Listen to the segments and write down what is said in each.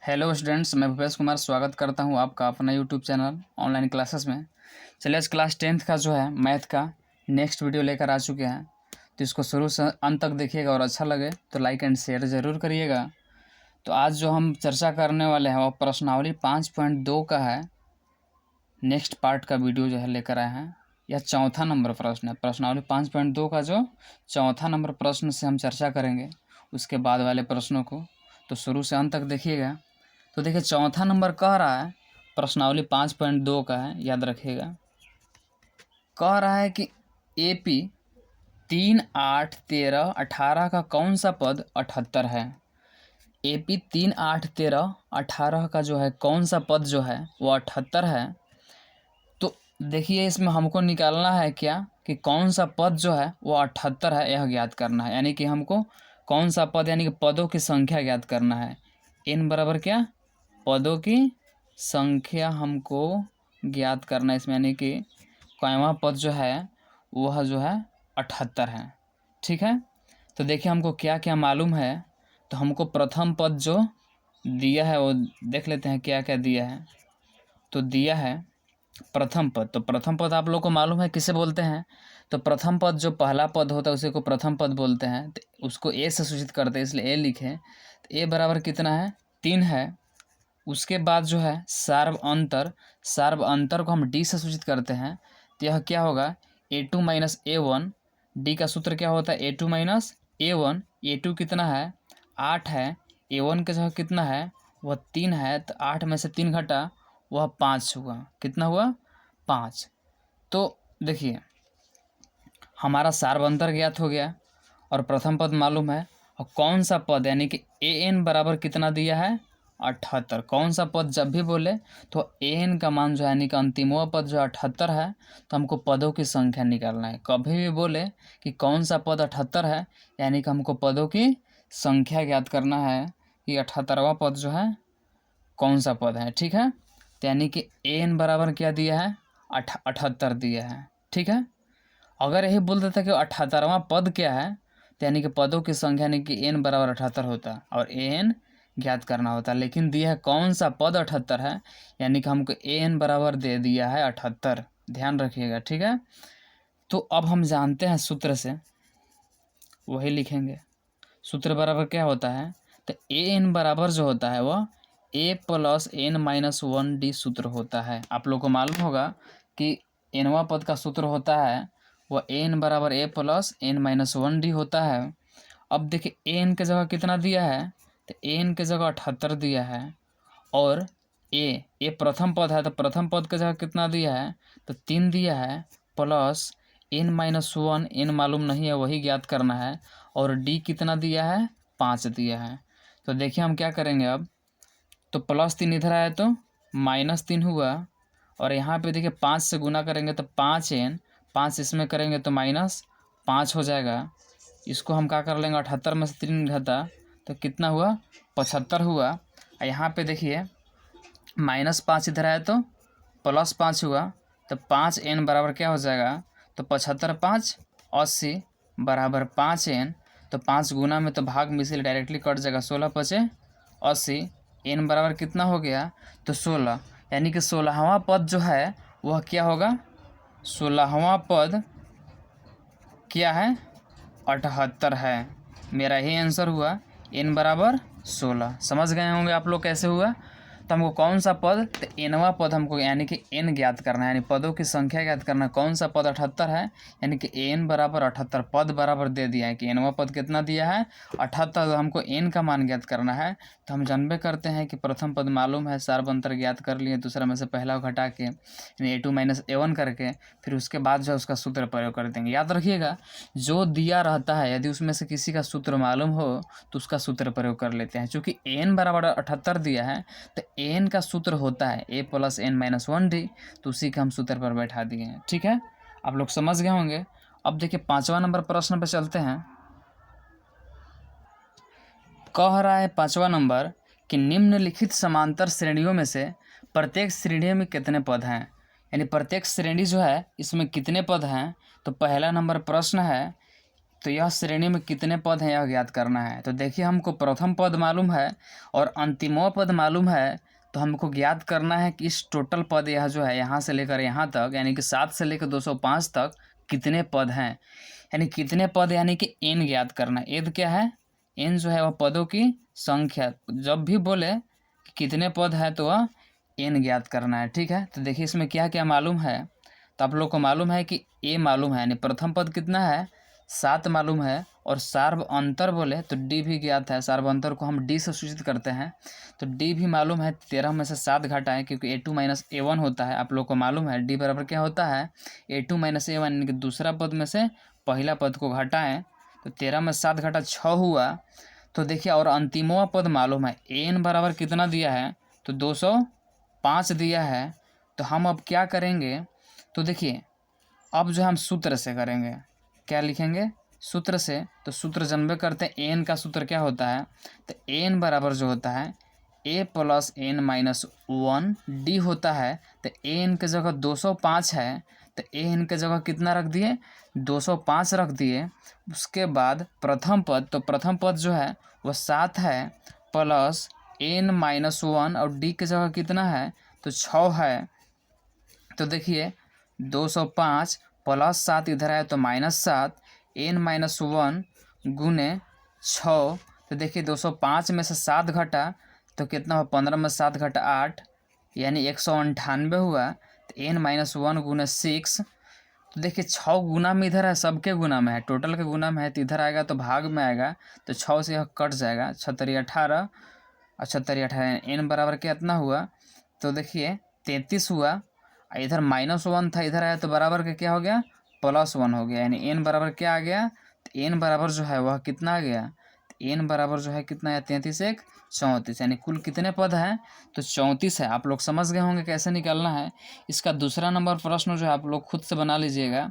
Hello students, मैं भूपेश कुमार स्वागत करता हूं आपका अपना यूट्यूब चैनल ऑनलाइन क्लासेस में। चलिए आज क्लास 10th का जो है मैथ का नेक्स्ट वीडियो लेकर आ चुके हैं, तो इसको शुरू से अंत तक देखिएगा और अच्छा लगे तो लाइक एंड शेयर ज़रूर करिएगा। तो आज जो हम चर्चा करने वाले हैं वो प्रश्नावली 5.2 का है। नेक्स्ट पार्ट का वीडियो जो है लेकर आए हैं। यह चौथा नंबर प्रश्न है। प्रश्नावली 5.2 का जो चौथा नंबर प्रश्न से हम चर्चा करेंगे, उसके बाद वाले प्रश्नों को तो शुरू से अंत तक देखिएगा। तो देखिए चौथा नंबर कह रहा है, प्रश्नावली 5.2 का है, याद रखिएगा। कह रहा है कि AP 3, 8, 13, 18 का कौन सा पद 78 है। AP 3, 8, 13, 18 का जो है कौन सा पद जो है वो 78 है। तो देखिए इसमें हमको निकालना है क्या कि कौन सा पद जो है वो 78 है, यह ज्ञात करना है। यानी कि हमको कौन सा पद यानी कि पदों की संख्या ज्ञात करना है। n बराबर क्या, पदों की संख्या हमको ज्ञात करना है इसमें। यानी कि कौनवा पद जो है वह जो है 78 है। ठीक है, तो देखिए हमको क्या क्या मालूम है। तो हमको प्रथम पद जो दिया है वो देख लेते हैं क्या क्या दिया है। तो दिया है प्रथम पद। तो प्रथम पद आप लोग को मालूम है किसे बोलते हैं। तो प्रथम पद जो पहला पद होता है उसी को प्रथम पद बोलते हैं। तो उसको ए से सूचित करते हैं, इसलिए ए लिखे। तो ए बराबर कितना है, 3 है। उसके बाद जो है सार्व अंतर को हम डी से सूचित करते हैं। तो यह क्या होगा, A2 माइनस A1। डी का सूत्र क्या होता है, A2 माइनस A1। A2 कितना है, 8 है। A1 का जगह कितना है, वह 3 है। तो 8 में से 3 घटा वह 5 हुआ। कितना हुआ, 5। तो देखिए हमारा सार्व अंतर ज्ञात हो गया और प्रथम पद मालूम है। और कौन सा पद यानी कि an बराबर कितना दिया है, 78। कौन सा पद जब भी बोले तो an का मान जो है यानी कि अंतिमवा पद जो 78 है, तो हमको पदों की संख्या निकालना है। कभी भी बोले कि कौन सा पद 78 है, यानी कि हमको पदों की संख्या ज्ञात करना है कि 78वां पद जो है कौन सा पद है। ठीक है, तो यानी कि an बराबर क्या दिया है, 78 दिया है। ठीक है, अगर यही बोल देता कि 78वां पद क्या है, तो यानी कि पदों की संख्या यानी कि n बराबर 78 होता और an ज्ञात करना होता। लेकिन दिया है कौन सा पद 78 है, यानी कि हमको an बराबर दे दिया है 78। ध्यान रखिएगा। ठीक है, तो अब हम जानते हैं सूत्र से, वही लिखेंगे। सूत्र बराबर क्या होता है, तो an बराबर जो होता है वह a प्लस n-1d सूत्र होता है। आप लोग को मालूम होगा कि nवा पद का सूत्र होता है वह n बराबर a प्लस n-1d होता है। अब देखिए an के जगह कितना दिया है, तो an के जगह 78 दिया है। और a प्रथम पद है, तो प्रथम पद के जगह कितना दिया है, तो 3 दिया है। प्लस n-1, n मालूम नहीं है, वही ज्ञात करना है। और d कितना दिया है, 5 दिया है। तो देखिए हम क्या करेंगे अब, तो +3 इधर आया तो -3 हुआ। और यहाँ पे देखिए 5 से गुना करेंगे तो 5n, 5 इसमें करेंगे तो -5 हो जाएगा। इसको हम क्या कर लेंगे, 78 में से 3 घटा तो कितना हुआ, 75 हुआ। और यहाँ पे देखिए -5 इधर आया तो +5 हुआ। तो 5n बराबर क्या हो जाएगा, तो 75 5 80 बराबर 5n। तो 5 गुना में तो भाग में इसलिए डायरेक्टली कट जाएगा, 16 पचे 80। n बराबर कितना हो गया, तो 16। यानी कि 16वां पद जो है वह क्या होगा, 16वां पद क्या है, 78 है। मेरा ही आंसर हुआ, n बराबर 16। समझ गए होंगे आप लोग कैसे हुआ। तो हमको कौन सा पद, तो nवा पद हमको यानी कि n ज्ञात करना है, यानी पदों की संख्या ज्ञात करना है। कौन सा पद 78 है, यानी कि n बराबर 78। पद बराबर दे दिया है कि nवा पद कितना दिया है, 78। तो हमको n का मान ज्ञात करना है। तो हम जानबे करते हैं कि प्रथम पद मालूम है, सार्व अंतर ज्ञात कर लिए, दूसरा में से पहला को घटा के यानी A2 माइनस A1 करके फिर उसके बाद जो है उसका सूत्र प्रयोग कर देंगे। याद रखिएगा, जो दिया रहता है यदि उसमें से किसी का सूत्र मालूम हो तो उसका सूत्र प्रयोग कर लेते हैं। चूँकि n बराबर 78 दिया है तो n का सूत्र होता है a प्लस n-1d, तो उसी का हम सूत्र पर बैठा दिए हैं। ठीक है, आप लोग समझ गए होंगे। अब देखिए 5वां नंबर प्रश्न पर चलते हैं। कह रहा है 5वां नंबर कि निम्नलिखित समांतर श्रेणियों में से प्रत्येक श्रेणी में कितने पद हैं। यानी प्रत्येक श्रेणी जो है इसमें कितने पद हैं। तो पहला नंबर प्रश्न है तो यह श्रेणी में कितने पद हैं यह ज्ञात करना है। तो देखिए हमको प्रथम पद मालूम है और अंतिमों पद मालूम है, तो हमको ज्ञात करना है कि इस टोटल पद यह जो है यहाँ से लेकर यहाँ तक, यानी कि 7 से लेकर 205 तक कितने पद हैं, यानी कितने पद, यानी कि n ज्ञात करना है। एद क्या है, n जो है वह पदों की संख्या। जब भी बोले कि कितने पद है तो वह n ज्ञात करना है। ठीक है, तो देखिए इसमें क्या क्या मालूम है। तो आप लोग को मालूम है कि a मालूम है, यानी प्रथम पद कितना है 7 मालूम है, और सार्व अंतर बोले तो d भी ज्ञात है। सार्व अंतर को हम d से सूचित करते हैं, तो d भी मालूम है। 13 में से 7 घटाएं, क्योंकि a2 माइनस a1 होता है। आप लोग को मालूम है d बराबर क्या होता है, a2 माइनस a1, यानी कि दूसरा पद में से पहला पद को घटाएं, तो 13 में 7 घटा 6 हुआ। तो देखिए और अंतिमवा पद मालूम है, n बराबर कितना दिया है, तो 205 दिया है। तो हम अब क्या करेंगे, तो देखिए अब जो हम सूत्र से करेंगे, क्या लिखेंगे सूत्र से। तो सूत्र जानबे करते हैं, n का सूत्र क्या होता है, तो n बराबर जो होता है a plus n minus 1 d होता है। तो n के जगह 205 है, तो n के जगह कितना रख दिए, 205 रख दिए। उसके बाद प्रथम पद, तो प्रथम पद जो है वह 7 है, प्लस n माइनस 1, और d के जगह कितना है, तो 6 है। तो देखिए 205 प्लस 7 इधर आए तो -7, n माइनस 1 गुने 6। तो देखिए 205 में से 7 घटा तो कितना हुआ, 15 में 7 घटा 8, यानी 198 हुआ। तो n माइनस 1 गुने 6। तो देखिए 6 गुना में इधर है, सबके गुना में है, टोटल के गुना में है, तो इधर आएगा तो भाग में आएगा, तो 6 से यह कट जाएगा। 6 18 और 6 18, n बराबर कितना हुआ, तो देखिए 33 हुआ। इधर -1 था, इधर आया तो बराबर का क्या हो गया, +1 हो गया, यानी n बराबर क्या आ गया, तो n बराबर जो है वह कितना आ गया, तो n बराबर जो है कितना है, 33 1 34, यानी कुल कितने पद हैं, तो 34 है। आप लोग समझ गए होंगे कैसे निकालना है। इसका दूसरा नंबर प्रश्न जो है आप लोग खुद से बना लीजिएगा,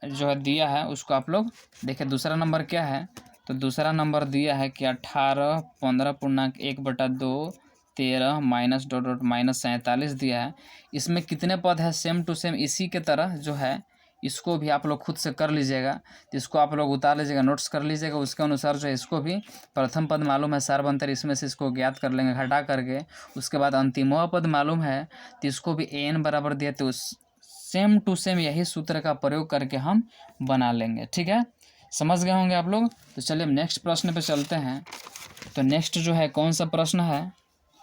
जो है दिया है उसको आप लोग देखिए। दूसरा नंबर क्या है, तो दूसरा नंबर दिया है कि 18 15.1/2 13 माइनस डॉट डॉट -47 दिया है। इसमें कितने पद है, सेम टू सेम इसी के तरह जो है इसको भी आप लोग खुद से कर लीजिएगा। तो इसको आप लोग उतार लीजिएगा, नोट्स कर लीजिएगा, उसके अनुसार जो है इसको भी प्रथम पद मालूम है सार्व अंतर, इसमें से इसको ज्ञात कर लेंगे घटा करके। उसके बाद अंतिमवा पद मालूम है, तो इसको भी an बराबर दिया, तो सेम टू सेम यही सूत्र का प्रयोग करके हम बना लेंगे। ठीक है, समझ गए होंगे आप लोग। तो चलिए नेक्स्ट प्रश्न पे चलते हैं। तो नेक्स्ट जो है कौन सा प्रश्न है,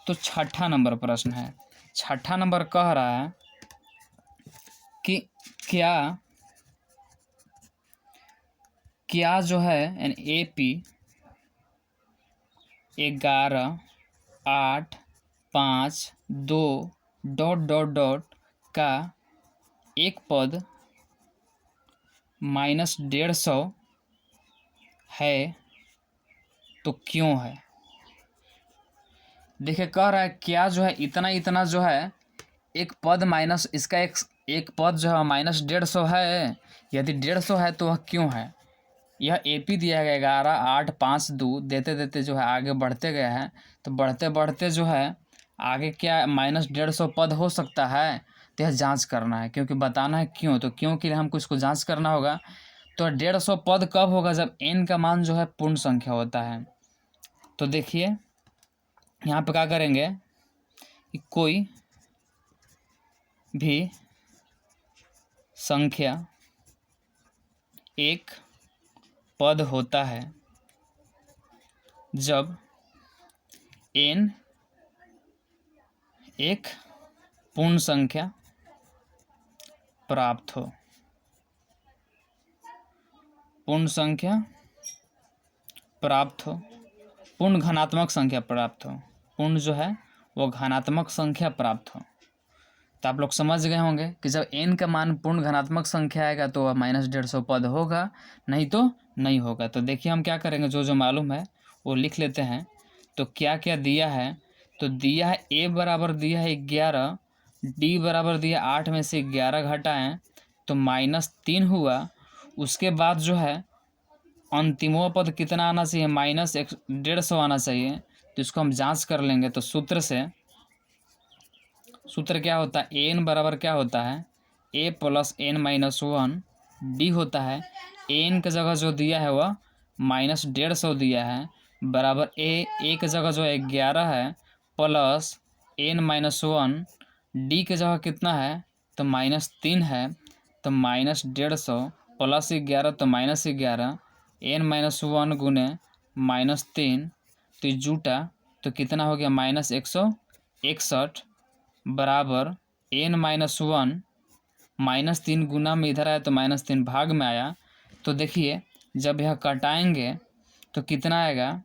तो 6ठा नंबर प्रश्न है। 6ठा नंबर कह रहा है कि क्या जो है AP 11 8 5 2 डॉट डॉट डॉट का एक पद -150 है, तो क्यों है। देखिए कह रहा है क्या जो है इतना इतना जो है एक पद माइनस, इसका एक पद जो है -150 है। यदि 150 है तो वह क्यों है। यह AP दिया गया 11 8 5 2, देते देते जो है आगे बढ़ते गए हैं, तो बढ़ते बढ़ते जो है आगे क्या -150 पद हो सकता है, तो यह जांच करना है, क्योंकि बताना है क्यों। तो क्यों के लिए हमको इसको जांच करना होगा। तो 150 पद कब होगा, जब n का मान जो है पूर्ण संख्या होता है। तो देखिए यहाँ पे क्या करेंगे कि कोई भी संख्या एक पद होता है जब n एक पूर्ण संख्या प्राप्त हो, पूर्ण संख्या प्राप्त हो, पूर्ण घनात्मक संख्या प्राप्त हो, पूर्ण जो है वो घनात्मक संख्या प्राप्त हो। तो आप लोग समझ गए होंगे कि जब n का मान पूर्ण घनात्मक संख्या आएगा तो वह -150 पद होगा, नहीं तो नहीं होगा। तो देखिए हम क्या करेंगे, जो जो मालूम है वो लिख लेते हैं। तो क्या क्या दिया है, तो दिया है a बराबर दिया है 11, d बराबर दिया 8 में से 11 घटाएं तो -3 हुआ। उसके बाद जो है अंतिमों पद कितना आना चाहिए, -150 आना चाहिए। तो इसको हम जांच कर लेंगे। तो सूत्र क्या होता है, n बराबर क्या होता है, a plus n minus 1 D होता है, एन की जगह जो दिया है वह -150 दिया है, बराबर ए की जगह जो है 11 है, प्लस n-1, डी की जगह कितना है तो -3 है, तो -150 प्लस 11 तो -11, n-1 गुने -3 तो जूटा तो कितना हो गया -161, बराबर n-1 -3 गुना में इधर आया तो -3 भाग में आया। तो देखिए जब यह कटाएंगे तो कितना आएगा,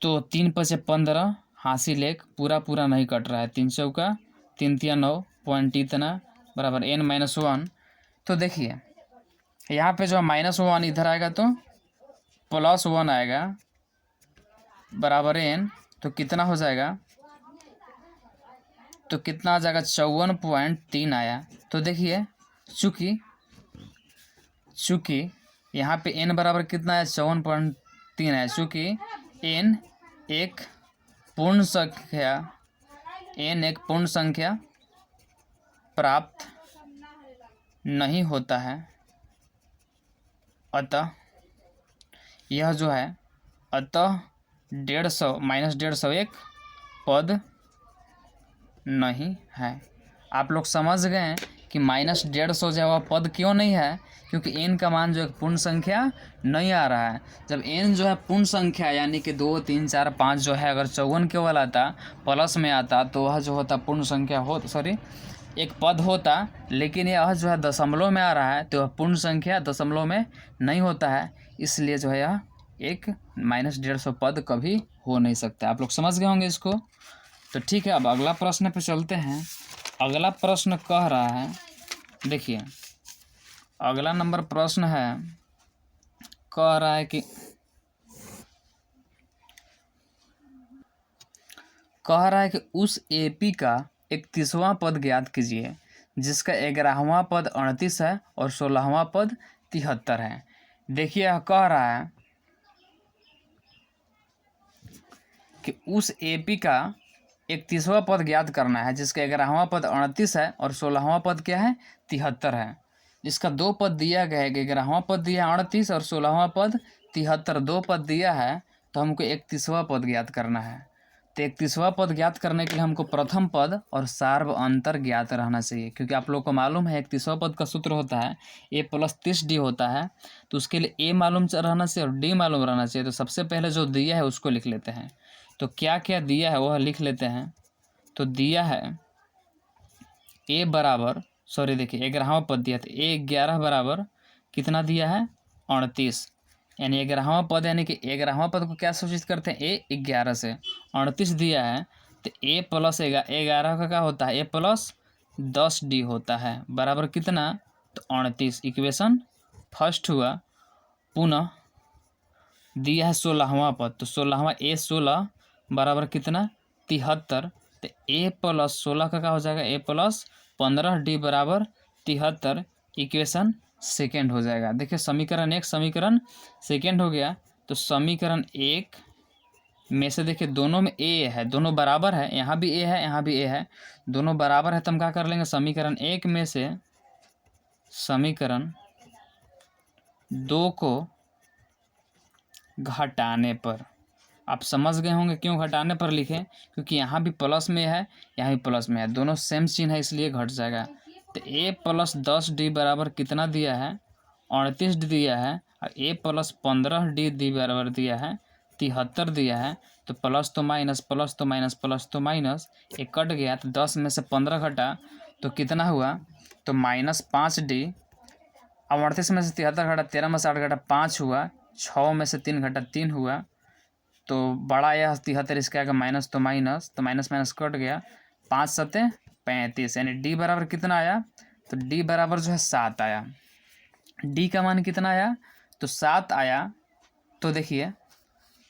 तो 3 × 5 = 15, हासिल 1 पूरा पूरा नहीं कट रहा है, 3 चौका 3 तिया 9 पॉइंट इतना बराबर n-1। तो देखिए यहाँ पे जो -1 इधर आएगा तो +1 आएगा बराबर n, तो कितना हो जाएगा, तो कितना आ जाएगा 54.3 आया। तो देखिए चूँकि यहाँ पे n बराबर कितना है 54.3 है, चूँकि n एक पूर्ण संख्या प्राप्त नहीं होता है, अतः यह जो है 150 एक पद नहीं है। आप लोग समझ गए हैं कि -150 जो है वह पद क्यों नहीं है, क्योंकि n का मान जो एक पूर्ण संख्या नहीं आ रहा है। जब n जो है पूर्ण संख्या यानी कि 2 3 4 5 जो है अगर 54 केवल आता प्लस में आता तो वह जो होता पूर्ण संख्या हो, एक पद होता, लेकिन यह जो है दशमलव में आ रहा है तो वह पूर्ण संख्या दशमलव में नहीं होता है, इसलिए जो है यह एक -150 पद कभी हो नहीं सकता। आप लोग समझ गए होंगे इसको। तो ठीक है, अब अगला प्रश्न पे चलते हैं। अगला प्रश्न कह रहा है, देखिए अगला नंबर प्रश्न है, कह रहा है कि उस एपी का 31वां पद ज्ञात कीजिए जिसका 11वां पद 38 है और 16वां पद 73 है। देखिए यह कह रहा है कि उस एपी का 31वां पद ज्ञात करना है जिसका 11वां पद 38 है और 16वां पद क्या है 73 है। इसका 2 पद दिया गया है कि 11वां पद दिया है 38 और 16वां पद 73, 2 पद दिया है तो हमको 31वां पद ज्ञात करना है। तो 31वां पद ज्ञात करने के लिए हमको प्रथम पद और सार्व अंतर ज्ञात रहना चाहिए, क्योंकि आप लोग को मालूम है 31वां पद का सूत्र होता है a + 30d होता है। तो उसके लिए a मालूम रहना चाहिए और d मालूम रहना चाहिए। तो सबसे पहले जो दिया है उसको लिख लेते हैं। तो क्या क्या दिया है वह लिख लेते हैं। तो दिया है a बराबर, देखिए 11वां पद दिया था a 11 बराबर कितना दिया है 38, यानी 11वां पद, यानी कि 11वां पद को क्या सूचित करते हैं a 11 से 38 दिया है। तो a + 11 का क्या होता है a + 10d होता है बराबर कितना तो 38। इक्वेशन फर्स्ट हुआ। पुनः दिया है 16वां पद, तो 16वां a 16 बराबर कितना 73, तो a + 16 का क्या हो जाएगा a + 15d बराबर 73। इक्वेशन सेकेंड हो जाएगा। देखिए समीकरण 1 समीकरण सेकेंड हो गया। तो समीकरण 1 में से देखिए दोनों में a है, दोनों बराबर है, यहाँ भी a है यहाँ भी a है, दोनों बराबर है तो हम क्या कर लेंगे, समीकरण 1 में से समीकरण 2 को घटाने पर, आप समझ गए होंगे क्यों घटाने पर लिखे, क्योंकि यहाँ भी प्लस में है यहाँ भी प्लस में है, दोनों सेम चिन्ह है इसलिए घट जाएगा। तो a + 10d बराबर कितना दिया है 38 दिया है और a + 15d बराबर दिया है 73 दिया है। तो प्लस तो माइनस प्लस तो माइनस प्लस तो माइनस, एक कट गया तो 10 में से 15 घटा तो कितना हुआ तो -5d। अब 38 में से 73 घटा 13 में से 8 घटा 5 हुआ, 6 में से 3 घटा 3 हुआ, तो बड़ा यह 73 इसका आएगा माइनस तो माइनस, तो माइनस माइनस कट गया, 5 × 7 = 35, यानी d बराबर कितना आया तो d बराबर जो है 7 आया। d का मान कितना आया तो 7 आया। तो देखिए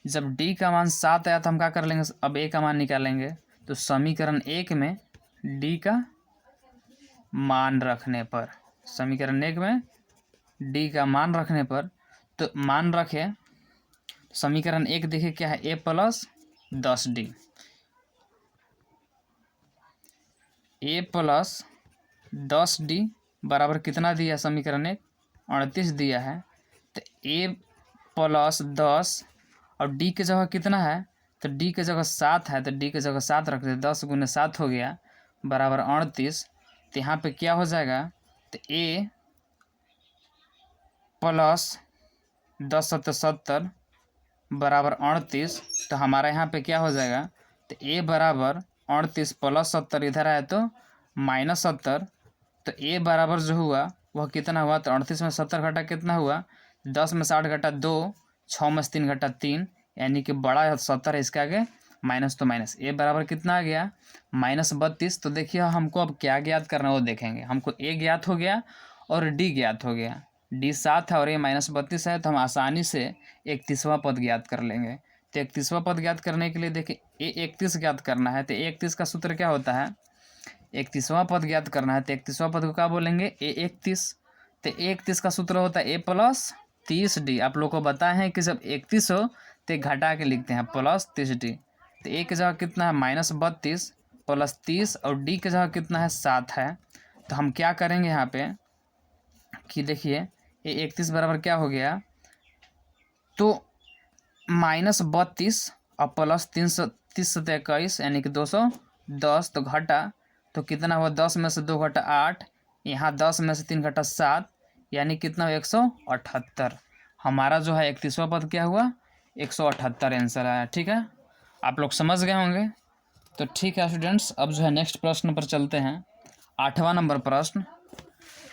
जब d का मान 7 आया तो हम क्या कर लेंगे, अब a का मान निकालेंगे। तो समीकरण 1 में d का मान रखने पर, समीकरण 1 में d का मान रखने पर, तो मान रखे समीकरण 1 देखिए क्या है a + 10d, a + 10d बराबर कितना दिया समीकरण 1 38 दिया है। तो a प्लस 10 और d की जगह कितना है, तो d की जगह 7 है, तो d की जगह 7 रख दे, 10 गुने 7 हो गया बराबर 38। तो यहाँ पे क्या हो जाएगा, तो a प्लस 10 सत्तर 70 बराबर 38। तो हमारा यहाँ पे क्या हो जाएगा, तो a बराबर 38 प्लस 70 इधर आया तो माइनस 70। तो a बराबर जो हुआ वह कितना हुआ, तो 38 में 70 घटा कितना हुआ, 10 में 60 घटा 2, 6 में 3 घटा 3, यानी कि बड़ा 70 है, इसके आगे माइनस, तो माइनस a बराबर कितना आ गया -32। तो देखिए हमको अब क्या ज्ञात करना है वो देखेंगे। हमको a ज्ञात हो गया और d ज्ञात हो गया, d 7 है और a -32 है, तो हम आसानी से 31वां पद ज्ञात कर लेंगे। तो 31वां पद ज्ञात करने के लिए देखिए a 31 ज्ञात करना है, तो a 31 का सूत्र क्या होता है, 31वां पद ज्ञात करना है तो 31वां पद को क्या बोलेंगे, a 31। तो a 31 का सूत्र होता है a प्लस 30d। आप लोग को बताए हैं कि जब 31 हो तो घटा के लिखते हैं प्लस 30d। तो a की जगह कितना है -32 प्लस 30 और d की जगह कितना है 7 है। तो हम क्या करेंगे यहाँ पे कि देखिए a 31 बराबर क्या हो गया, तो -32 और प्लस 30 21 यानी कि 210। तो घटा तो कितना हुआ, 10 में से 2 घटा 8, यहाँ 10 में से 3 घटा 7, यानी कितना हुआ 178। हमारा जो है 31वां पद क्या हुआ 178 आंसर आया। ठीक है, आप लोग समझ गए होंगे। तो ठीक है स्टूडेंट्स, अब जो है नेक्स्ट प्रश्न पर चलते हैं। 8वां नंबर प्रश्न,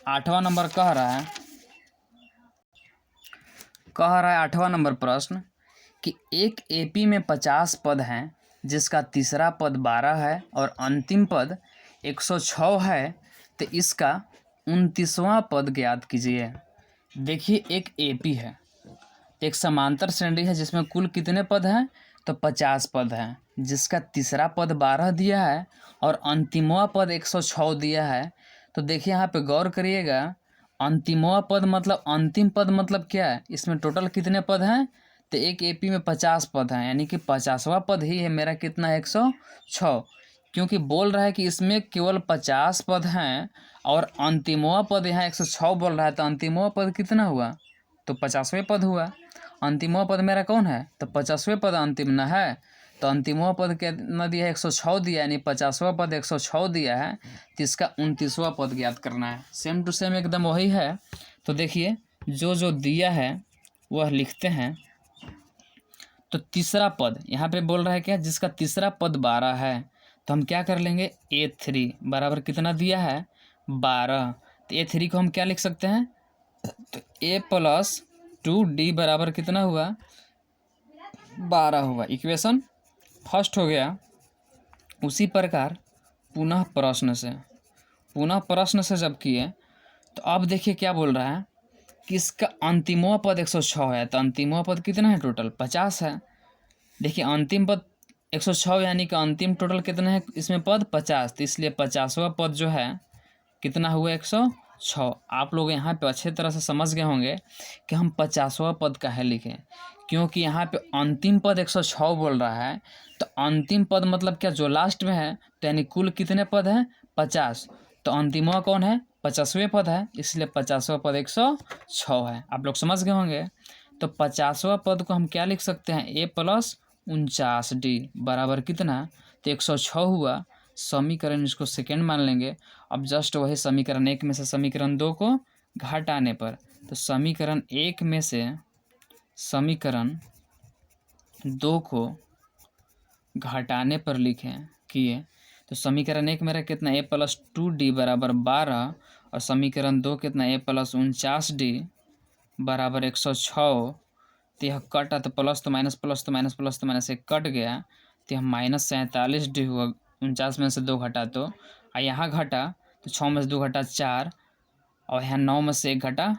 8वां नंबर कह रहा है 8वां नंबर प्रश्न कि एक एपी में 50 पद हैं जिसका तीसरा पद 12 है और अंतिम पद 106 है, तो इसका 29वां पद ज्ञात कीजिए। देखिए एक एपी है, एक समांतर श्रेणी है जिसमें कुल कितने पद हैं, तो 50 पद हैं, जिसका तीसरा पद 12 दिया है और अंतिमवां पद 106 दिया है। तो देखिए यहाँ पे गौर करिएगा, अंतिमवां पद मतलब अंतिम पद मतलब क्या है, इसमें टोटल कितने पद हैं, तो एक एपी में 50 पद हैं, यानी कि 50वां पद ही है मेरा कितना है 106। क्योंकि बोल रहा है कि इसमें केवल 50 पद हैं और अंतिमवां पद यहाँ 106 बोल रहा है, तो अंतिमवां पद कितना हुआ, तो 50वें पद हुआ। अंतिमवां पद मेरा कौन है, तो 50वें पद अंतिम न है। तो अंतिमवां पद कितना दिया है 106 दिया, यानी 50वां पद 106 दिया है, तो इसका 29वां पद ज्ञात करना है। सेम टू सेम एकदम वही है। तो देखिए जो जो दिया है वह लिखते हैं। तो तीसरा पद यहाँ पे बोल रहा है क्या, जिसका तीसरा पद 12 है, तो हम क्या कर लेंगे a3 बराबर कितना दिया है 12। तो a3 को हम क्या लिख सकते हैं, तो a प्लस 2d बराबर कितना हुआ 12 हुआ। इक्वेशन फर्स्ट हो गया। उसी प्रकार पुनः प्रश्न से जब किए तो अब देखिए क्या बोल रहा है कि इसका अंतिमवां पद 106 है, तो अंतिमवां पद कितना है, टोटल 50 है। देखिए अंतिम पद 106 यानी कि अंतिम टोटल कितना है इसमें पद 50, तो इसलिए 50वां पद जो है कितना हुआ 106। आप लोग यहाँ पे अच्छे तरह से समझ गए होंगे कि हम 50वां पद काहे लिखें, क्योंकि यहाँ पे अंतिम पद 106 बोल रहा है। तो अंतिम पद मतलब क्या, जो लास्ट में है, तो यानी कुल कितने पद हैं 50, तो अंतिमवा कौन है 50वें पद है, इसलिए 50वां पद 106 है। आप लोग समझ गए होंगे। तो 50वां पद को हम क्या लिख सकते हैं, a प्लस 49d बराबर कितना, तो 106 हुआ। समीकरण इसको सेकेंड मान लेंगे। अब जस्ट वही समीकरण 1 में से समीकरण 2 को घटाने पर, तो समीकरण 1 में से समीकरण 2 को घटाने पर लिखें किए, तो समीकरण 1 मेरा कितना a प्लस 2d बराबर 12 और समीकरण 2 कितना a प्लस 49d बराबर 106। तो यह कटा तो प्लस तो माइनस प्लस तो माइनस प्लस तो माइनस एक कट गया, तो यह -47d हुआ। 49 में से 2 घटा तो यहाँ घटा तो 6 में से 2 घटा 4 और यहाँ 9 में से 1 घटा,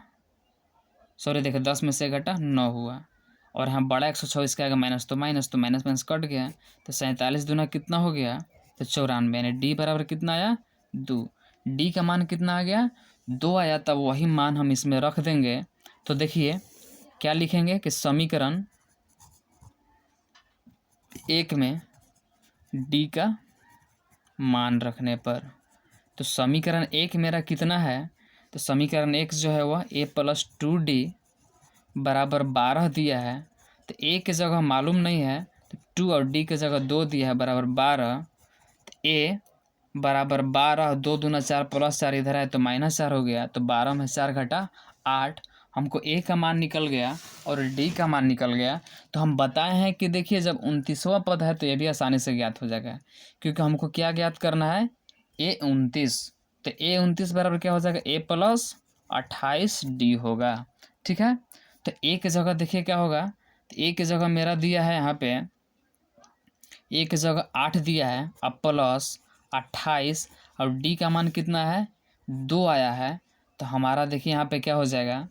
सॉरी देखिए 10 में से 1 घटा 9 हुआ और यहाँ बड़ा 106 इसका आएगा माइनस तो माइनस माइनस कट गया, तो 47 दूना कितना हो गया, तो 94, यानी डी बराबर कितना आया 2। डी का मान कितना आ गया 2 आया, तब वही मान हम इसमें रख देंगे। तो देखिए क्या लिखेंगे कि समीकरण 1 में डी का मान रखने पर, तो समीकरण 1 मेरा कितना है, तो समीकरण एक जो है वह a + 2d बराबर 12 दिया है। तो a की जगह मालूम नहीं है, तो 2 और d की जगह 2 दिया है बराबर 12। तो a बराबर 12, 2 दूना 4 प्लस 4 इधर है तो -4 हो गया। तो 12 में 4 घटा 8, हमको a का मान निकल गया और d का मान निकल गया। तो हम बताए हैं कि देखिए जब 29वां पद है तो ये भी आसानी से ज्ञात हो जाएगा, क्योंकि हमको क्या ज्ञात करना है, a29। तो a29 बराबर क्या हो जाएगा, a + 28d होगा। ठीक है, तो a की जगह देखिए क्या होगा, तो a की जगह मेरा दिया है यहाँ पे, a की जगह 8 दिया है, अब प्लस 28 और d का मान कितना है, 2 आया है। तो हमारा देखिए यहाँ पे क्या हो जाएगा,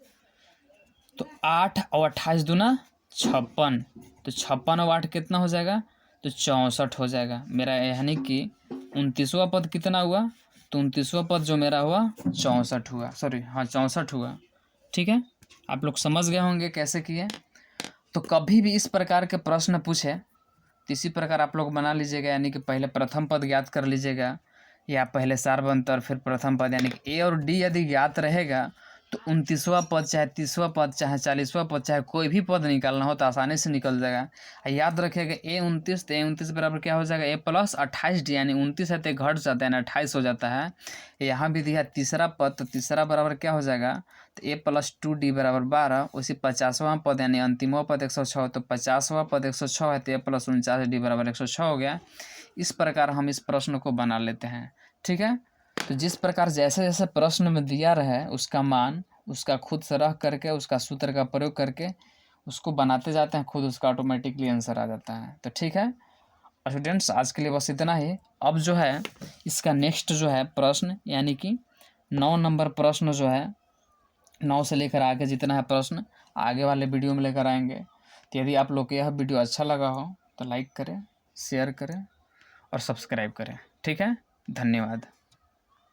तो 8 और 28 दूना 56, तो 56 और 8 कितना हो जाएगा, तो 64 हो जाएगा मेरा। यानी कि 29वां पद कितना हुआ, तो 29वां पद जो मेरा हुआ 64 हुआ, सॉरी हाँ 64 हुआ। ठीक है, आप लोग समझ गए होंगे कैसे किए। तो कभी भी इस प्रकार के प्रश्न पूछे तो इसी प्रकार आप लोग बना लीजिएगा, यानी कि पहले प्रथम पद ज्ञात कर लीजिएगा, या पहले सारवंतर फिर प्रथम पद, यानी कि ए और डी यदि ज्ञात रहेगा तो 29वां पद चाहे 30वां पद चाहे 40वां पद चाहे कोई भी पद निकालना हो तो आसानी से निकल जाएगा। याद रखिएगा a29, तो a29 बराबर क्या हो जाएगा, a + 28d, यानी 29 है तो घट जाता है यानी 28 हो जाता है। यहाँ भी दिया तीसरा पद, तो तीसरा बराबर क्या हो जाएगा, तो a + 2d बराबर 12। उसी 50वां पद यानी अंतिमवां पद 106, तो 50वां पद 106 है तो a + 49d बराबर 106 हो गया। इस प्रकार हम इस प्रश्न को बना लेते हैं। ठीक है, तो जिस प्रकार जैसे जैसे प्रश्न में दिया रहे उसका मान उसका खुद से रख करके उसका सूत्र का प्रयोग करके उसको बनाते जाते हैं, खुद उसका ऑटोमेटिकली आंसर आ जाता है। तो ठीक है स्टूडेंट्स, आज के लिए बस इतना ही। अब जो है इसका नेक्स्ट जो है प्रश्न, यानी कि 9 नंबर प्रश्न जो है, 9 से लेकर आगे जितना है प्रश्न आगे वाले वीडियो में लेकर आएंगे। तो यदि आप लोग को यह वीडियो अच्छा लगा हो तो लाइक करें, शेयर करें और सब्सक्राइब करें। ठीक है, धन्यवाद।